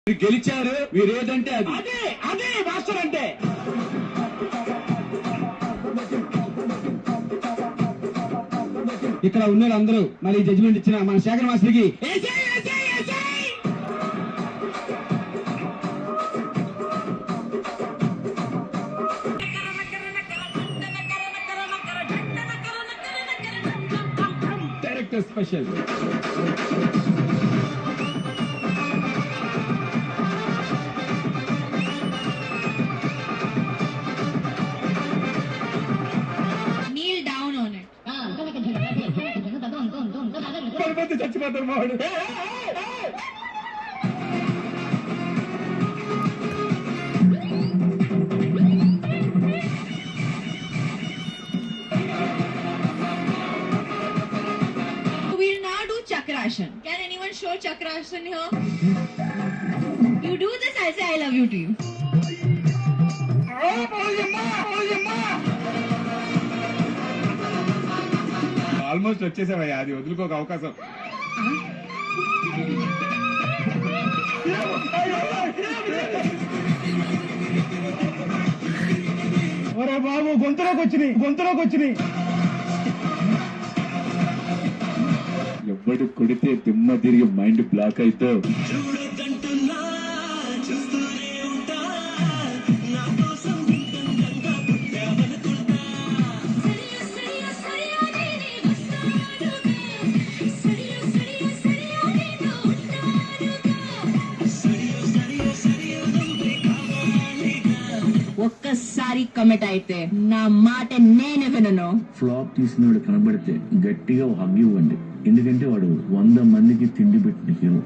గెలిచారు, మీరు ఏదంటే అది. అదే అదే మాస్టర్ అంటే. ఇక్కడ ఉన్న అందరూ మరి జడ్జిమెంట్ ఇచ్చిన మన శేఖర్ మాస్టర్కి డైరెక్టర్ స్పెషల్. చచ్చిపోతారు మావాడు. Chakrashan. Can anyone show Chakrashan here? You do this, I'll say I love you to you. Almost వచ్చేసావయ్యా, అది వదులుకోక అవకాశం. ఒరే బాబు, గొంతులోకి వచ్చినాయి. ఎవ్వడు కొడితే దిమ్మ తిరిగి మైండ్ బ్లాక్ అయితే ఒక్కసారి కమిట్ అయితే నా మాట నేనే వినను. ఫ్లాప్ తీసినవాడు కనబడితే గట్టిగా హగ్ ఇవ్వండి, ఎందుకంటే వాడు 100 మందికి తిండి పెట్టిన హీరో.